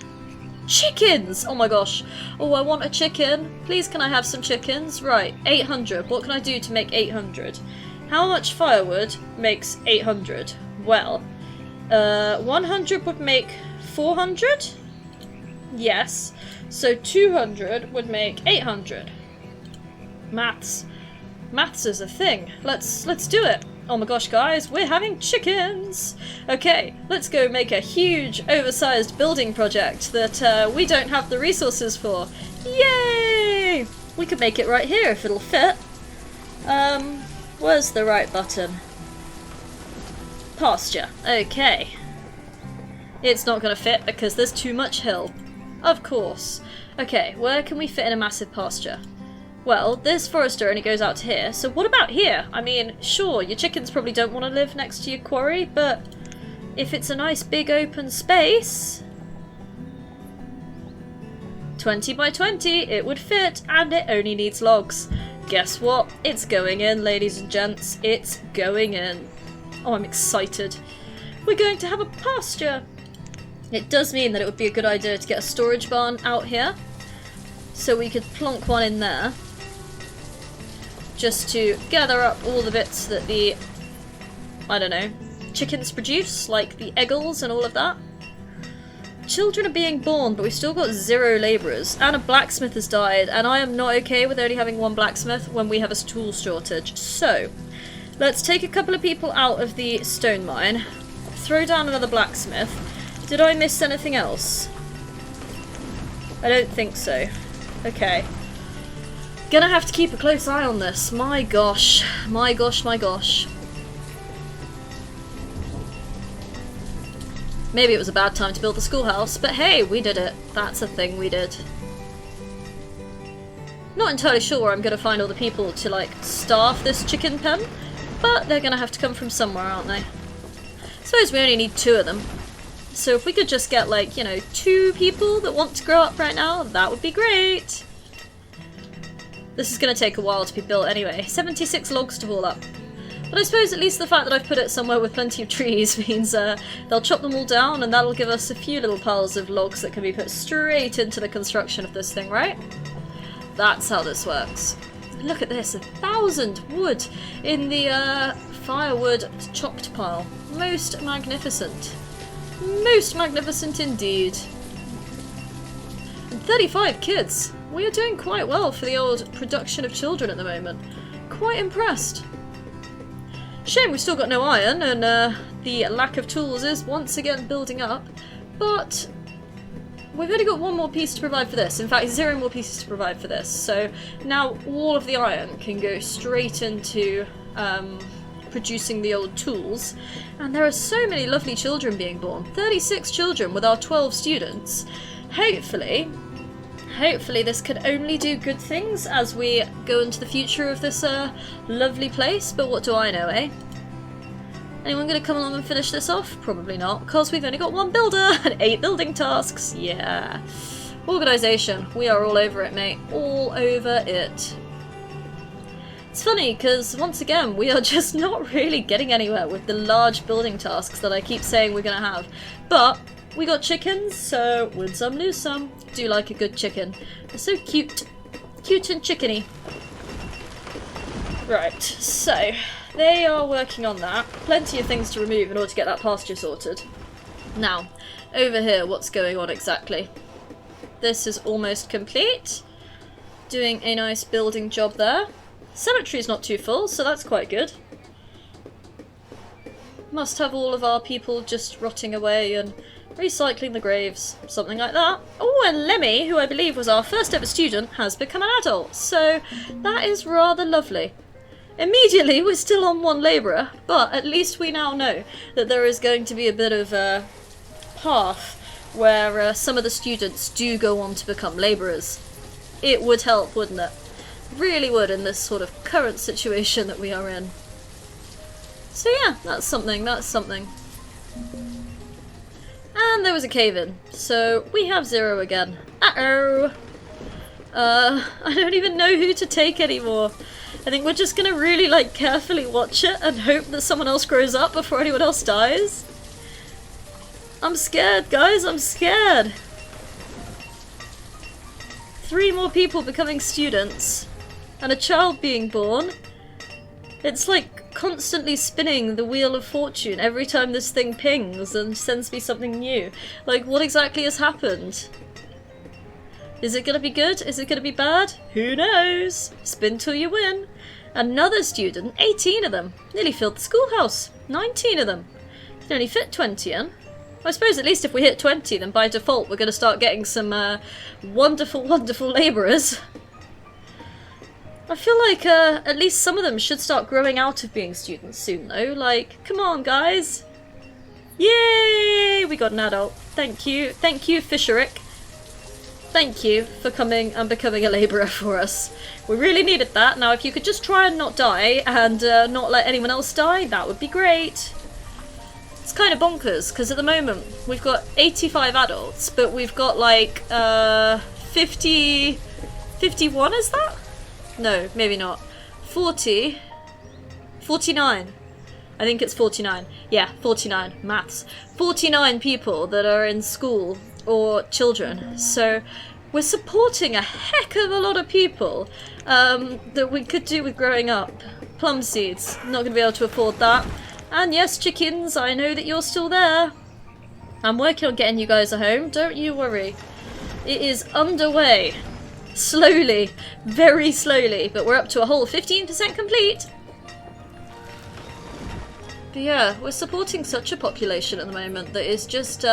Chickens! Oh my gosh. Oh, I want a chicken. Please, can I have some chickens? Right, 800. What can I do to make 800? How much firewood makes 800? Well, 100 would make 400? Yes. So 200 would make 800. Maths. Maths is a thing. Let's do it. Oh my gosh, guys, we're having chickens! Okay, let's go make a huge, oversized building project that we don't have the resources for. Yay! We could make it right here if it'll fit. Where's the right button? Pasture. Okay. It's not gonna fit because there's too much hill. Of course. Okay, where can we fit in a massive pasture? Well, this forester only goes out to here, so what about here? I mean, sure, your chickens probably don't want to live next to your quarry, but if it's a nice big open space... 20 by 20, it would fit, and it only needs logs. Guess what? It's going in, ladies and gents. It's going in. Oh, I'm excited. We're going to have a pasture! It does mean that it would be a good idea to get a storage barn out here, so we could plonk one in there. Just to gather up all the bits that the I don't know, chickens produce, like the eggles and all of that. Children are being born, but we've still got 0 labourers, and a blacksmith has died, and I am not okay with only having 1 blacksmith when we have a tool shortage. So, let's take a couple of people out of the stone mine, throw down another blacksmith. Did I miss anything else? I don't think so. Okay. Gonna have to keep a close eye on this. My gosh. My gosh, my gosh. Maybe it was a bad time to build the schoolhouse, but hey, we did it. That's a thing we did. Not entirely sure where I'm going to find all the people to, like, staff this chicken pen, but they're going to have to come from somewhere, aren't they? I suppose we only need 2 of them. So if we could just get, like, you know, 2 people that want to grow up right now, that would be great. This is going to take a while to be built anyway. 76 logs to haul up. But I suppose at least the fact that I've put it somewhere with plenty of trees means they'll chop them all down, and that'll give us a few little piles of logs that can be put straight into the construction of this thing, right? That's how this works. Look at this, 1,000 wood in the firewood chopped pile. Most magnificent. Most magnificent indeed. And 35 kids. We are doing quite well for the old production of children at the moment. Quite impressed. Shame we've still got no iron, and the lack of tools is once again building up, but we've only got 1 more piece to provide for this. In fact, 0 more pieces to provide for this, so now all of the iron can go straight into producing the old tools, and there are so many lovely children being born. 36 children with our 12 students. Hopefully this could only do good things as we go into the future of this lovely place, but what do I know, eh? Anyone going to come along and finish this off? Probably not, because we've only got 1 builder and 8 building tasks. Yeah. Organisation. We are all over it, mate. All over it. It's funny, because once again, we are just not really getting anywhere with the large building tasks that I keep saying we're going to have. But we got chickens, so win some, lose some. Do like a good chicken. They're so cute. Cute and chickeny. Right, so they are working on that. Plenty of things to remove in order to get that pasture sorted. Now, over here, what's going on exactly? This is almost complete. Doing a nice building job there. Cemetery's not too full, so that's quite good. Must have all of our people just rotting away and recycling the graves, something like that. Oh, and Lemmy, who I believe was our first ever student, has become an adult, so that is rather lovely. Immediately, we're still on 1 labourer, but at least we now know that there is going to be a bit of a path where some of the students do go on to become labourers. It would help, wouldn't it? Really would in this sort of current situation that we are in. So yeah, that's something, that's something. And there was a cave-in, so we have 0 again. Uh-oh! I don't even know who to take anymore. I think we're just gonna really, like, carefully watch it and hope that someone else grows up before anyone else dies. I'm scared, guys, I'm scared! 3 more people becoming students, and a child being born. It's like constantly spinning the wheel of fortune every time this thing pings and sends me something new. Like, what exactly has happened? Is it gonna be good? Is it gonna be bad? Who knows? Spin till you win. Another student, 18 of them. Nearly filled the schoolhouse. 19 of them. Can only fit 20 in. I suppose at least if we hit 20, then by default we're gonna start getting some wonderful, wonderful labourers. I feel like at least some of them should start growing out of being students soon, though. Like, come on, guys. Yay! We got an adult. Thank you. Thank you, Fisherick. Thank you for coming and becoming a labourer for us. We really needed that. Now, if you could just try and not die and not let anyone else die, that would be great. It's kind of bonkers, because at the moment we've got 85 adults, but we've got like 50... 51, is that? No, maybe not. 40... 49. I think it's 49. Yeah, 49. Maths. 49 people that are in school or children. So we're supporting a heck of a lot of people that we could do with growing up. Plum seeds. Not going to be able to afford that. And yes, chickens, I know that you're still there. I'm working on getting you guys a home, don't you worry. It is underway. Slowly, very slowly, but we're up to a whole 15% complete. But yeah, we're supporting such a population at the moment that is just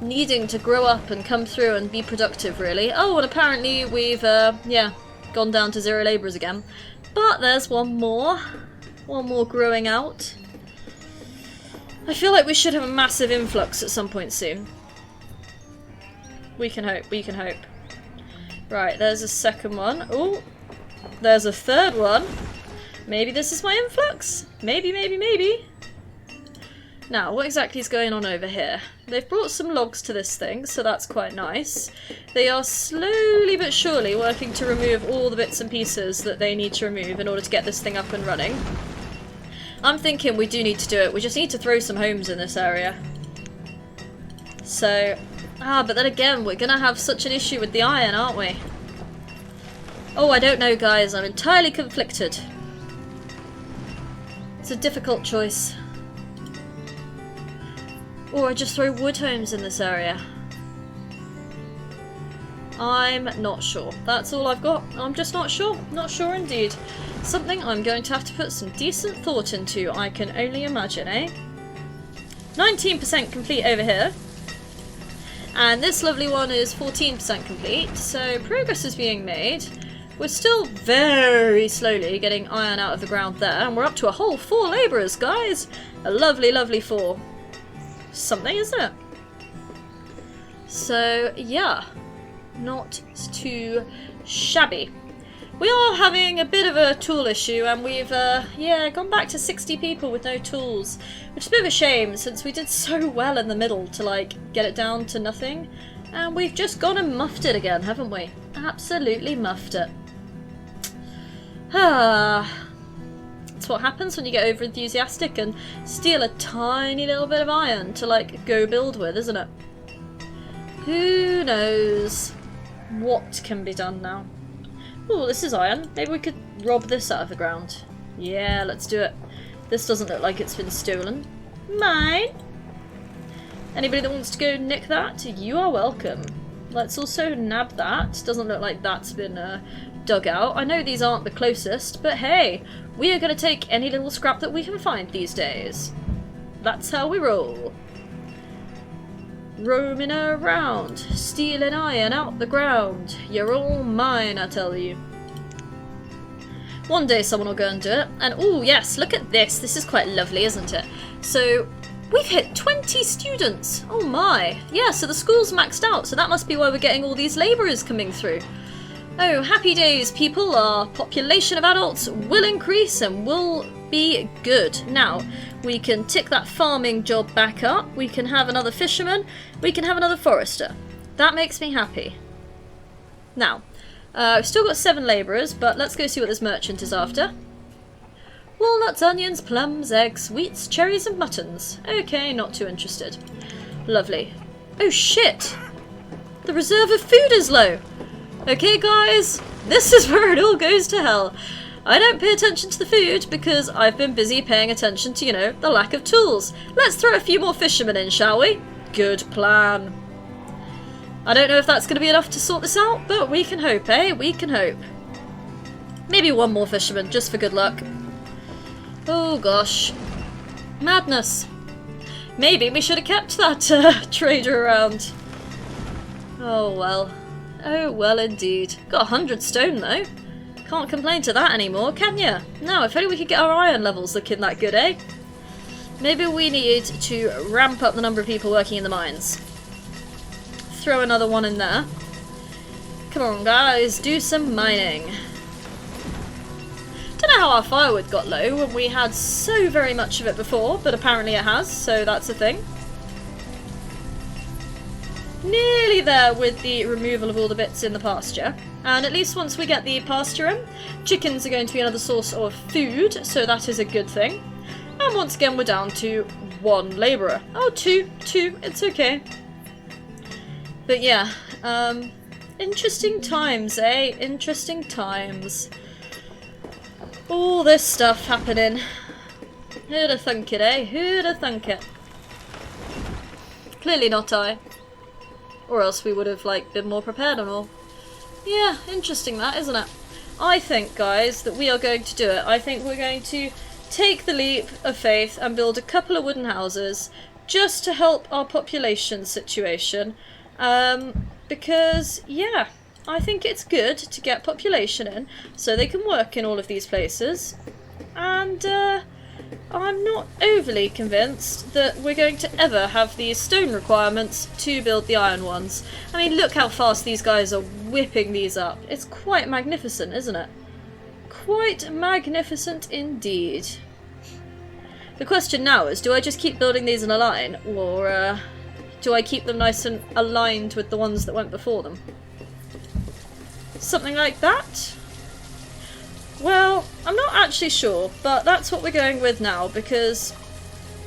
needing to grow up and come through and be productive, really. Oh, and apparently we've, yeah, gone down to 0 labourers again. But there's one more growing out. I feel like we should have a massive influx at some point soon. We can hope, we can hope. Right, there's a second one. Oh, there's a third one. Maybe this is my influx? Maybe, maybe, maybe. Now, what exactly is going on over here? They've brought some logs to this thing, so that's quite nice. They are slowly but surely working to remove all the bits and pieces that they need to remove in order to get this thing up and running. I'm thinking we do need to do it. We just need to throw some homes in this area. So, but then again, we're going to have such an issue with the iron, aren't we? Oh, I don't know, guys. I'm entirely conflicted. It's a difficult choice. Or I just throw wood homes in this area. I'm not sure. That's all I've got. I'm just not sure. Not sure indeed. Something I'm going to have to put some decent thought into, I can only imagine, eh? 19% complete over here. And this lovely one is 14% complete, so progress is being made. We're still very slowly getting iron out of the ground there, and we're up to a whole 4 labourers, guys! A lovely, lovely 4. Something, isn't it? So, yeah. Not too shabby. We are having a bit of a tool issue, and we've, yeah, gone back to 60 people with no tools. Which is a bit of a shame, since we did so well in the middle to, like, get it down to nothing. And we've just gone and muffed it again, haven't we? Absolutely muffed it. That's what happens when you get over enthusiastic and steal a tiny little bit of iron to, like, go build with, isn't it? Who knows what can be done now? Oh, this is iron. Maybe we could rob this out of the ground. Yeah, let's do it. This doesn't look like it's been stolen. Mine! Anybody that wants to go nick that, you are welcome. Let's also nab that. Doesn't look like that's been dug out. I know these aren't the closest, but hey, we are going to take any little scrap that we can find these days. That's how we roll. Roaming around, stealing iron out the ground. You're all mine, I tell you. One day someone will go and do it. And oh yes, look at this. This is quite lovely, isn't it? So we've hit 20 students. Oh my. Yeah, so the school's maxed out. So that must be why we're getting all these labourers coming through. Oh, happy days, people. Our population of adults will increase and will be good. Now, we can tick that farming job back up. We can have another fisherman. We can have another forester. That makes me happy. Now, we've still got 7 labourers, but let's go see what this merchant is after. Walnuts, onions, plums, eggs, wheats, cherries and muttons. Okay, not too interested. Lovely. Oh shit! The reserve of food is low! Okay guys, this is where it all goes to hell. I don't pay attention to the food because I've been busy paying attention to, you know, the lack of tools. Let's throw a few more fishermen in, shall we? Good plan. I don't know if that's going to be enough to sort this out, but we can hope, eh? We can hope. Maybe one more fisherman, just for good luck. Oh gosh. Madness. Maybe we should have kept that trader around. Oh well. Oh well indeed. Got 100 stone though. Can't complain to that anymore, can ya? Now, if only we could get our iron levels looking that good, eh? Maybe we need to ramp up the number of people working in the mines. Throw another one in there. Come on guys, do some mining. Don't know how our firewood got low when we had so very much of it before, but apparently it has, so that's a thing. Nearly there with the removal of all the bits in the pasture. And at least once we get the pasture in, chickens are going to be another source of food, so that is a good thing. And once again we're down to 1 labourer. Oh, 2, it's okay. But yeah, interesting times, eh? Interesting times. All this stuff happening. Who'd have thunk it, eh? Who'd have thunk it? Clearly not I. Or else we would have, like, been more prepared and all. Yeah, interesting that, isn't it? I think, guys, that we are going to do it. I think we're going to take the leap of faith and build a couple of wooden houses just to help our population situation. Because, yeah, I think it's good to get population in so they can work in all of these places. And, I'm not overly convinced that we're going to ever have these stone requirements to build the iron ones. I mean, look how fast these guys are whipping these up. It's quite magnificent, isn't it? Quite magnificent indeed. The question now is, do I just keep building these in a line, or do I keep them nice and aligned with the ones that went before them? Something like that? Well, I'm not actually sure, but that's what we're going with now, because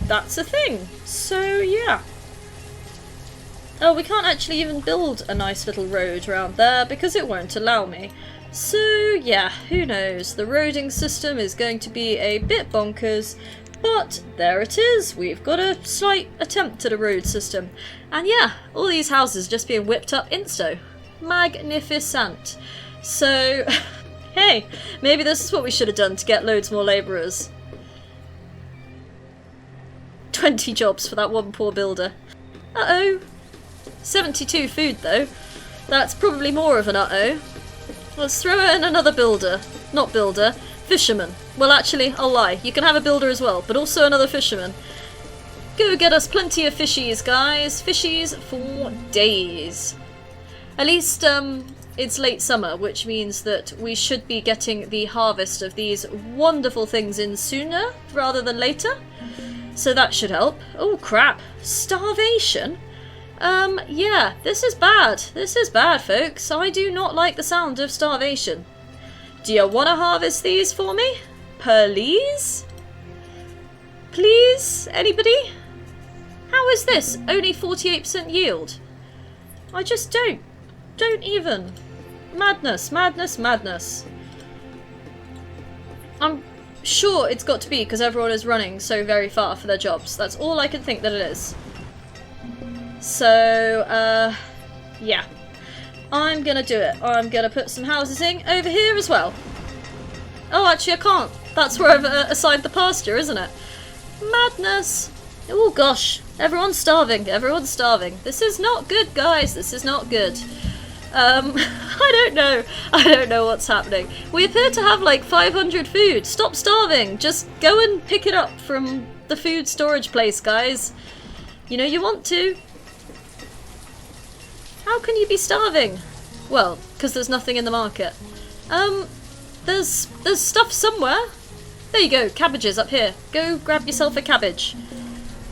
that's a thing. So, yeah. Oh, we can't actually even build a nice little road around there, because it won't allow me. So, yeah, who knows. The roading system is going to be a bit bonkers, but there it is. We've got a slight attempt at a road system. And yeah, all these houses just being whipped up insto. Magnificent. So... Hey, maybe this is what we should have done to get loads more labourers. 20 jobs for that one poor builder. Uh-oh. 72 food, though. That's probably more of an uh-oh. Let's throw in another builder. Not builder. Fisherman. Well, actually, I'll lie. You can have a builder as well, but also another fisherman. Go get us plenty of fishies, guys. Fishies for days. At least, it's late summer, which means that we should be getting the harvest of these wonderful things in sooner rather than later. So that should help. Oh crap. Starvation? Yeah, this is bad. This is bad, folks. I do not like the sound of starvation. Do you want to harvest these for me? Please? Please? Anybody? How is this? Only 48% yield? I just don't even. Madness, madness, madness. I'm sure it's got to be because everyone is running so very far for their jobs. That's all I can think that it is. So, yeah. I'm gonna do it. I'm gonna put some houses in over here as well. Oh, actually I can't. That's where I've assigned the pasture, isn't it? Madness. Oh gosh. Everyone's starving. Everyone's starving. This is not good, guys. This is not good. I don't know. I don't know what's happening. We appear to have like 500 food. Stop starving. Just go and pick it up from the food storage place, guys. You know you want to. How can you be starving? Well, because there's nothing in the market. There's stuff somewhere. There you go. Cabbages up here. Go grab yourself a cabbage.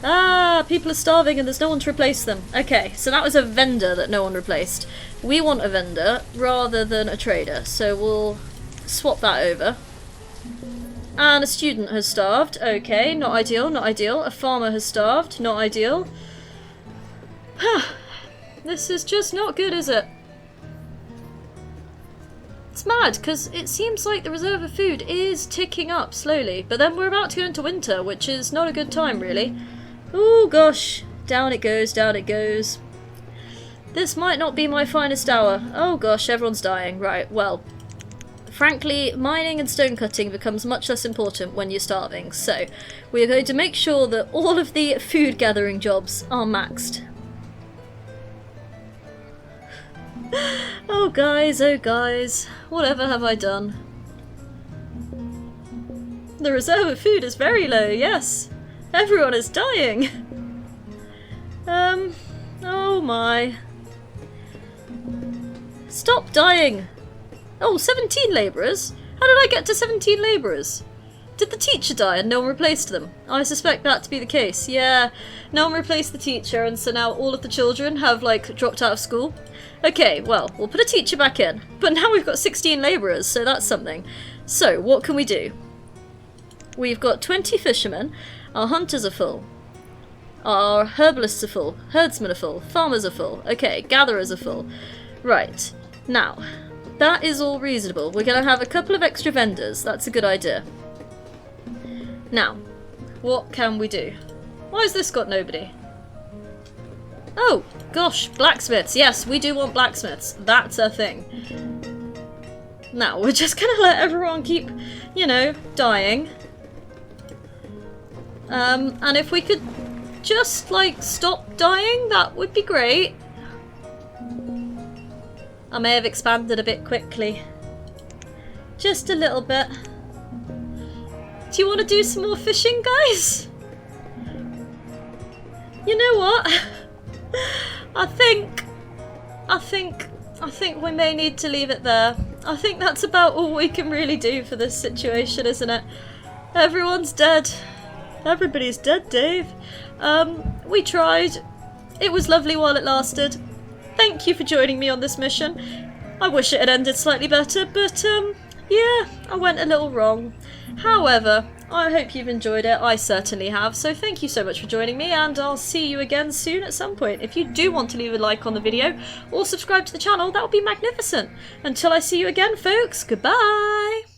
Ah, people are starving and there's no one to replace them. Okay, so that was a vendor that no one replaced. We want a vendor rather than a trader, so we'll swap that over. And a student has starved. Okay, not ideal, not ideal. A farmer has starved. Not ideal. This is just not good, is it? It's mad, because it seems like the reserve of food is ticking up slowly, but then we're about to go into winter, which is not a good time, really. Oh gosh, down it goes, down it goes. This might not be my finest hour. Oh gosh, everyone's dying. Right, well, frankly, mining and stone cutting becomes much less important when you're starving, so we are going to make sure that all of the food gathering jobs are maxed. Oh guys, whatever have I done? The reserve of food is very low, yes. Everyone is dying. Oh my. Stop dying. Oh, 17 labourers? How did I get to 17 labourers? Did the teacher die and no one replaced them? I suspect that to be the case. Yeah, no one replaced the teacher and so now all of the children have, like, dropped out of school. Okay, well, we'll put a teacher back in. But now we've got 16 labourers, so that's something. So, what can we do? We've got 20 fishermen. Our hunters are full. Our herbalists are full. Herdsmen are full. Farmers are full. Okay, gatherers are full. Right. Now, that is all reasonable. We're going to have a couple of extra vendors. That's a good idea. Now, What can we do? Why has this got nobody? Oh, gosh, blacksmiths. Yes, we do want blacksmiths. That's a thing. Now, we're just gonna let everyone keep, you know, dying. And if we could just, like, stop dying, that would be great. I may have expanded a bit quickly. Just a little bit. Do you want to do some more fishing, guys? You know what? I think we may need to leave it there. I think that's about all we can really do for this situation, isn't it? Everyone's dead. Everybody's dead, Dave. We tried. It was lovely while it lasted. Thank you for joining me on this mission. I wish it had ended slightly better, but yeah, I went a little wrong. However, I hope you've enjoyed it. I certainly have. So thank you so much for joining me, and I'll see you again soon at some point. If you do want to leave a like on the video or subscribe to the channel, that would be magnificent. Until I see you again, folks, goodbye!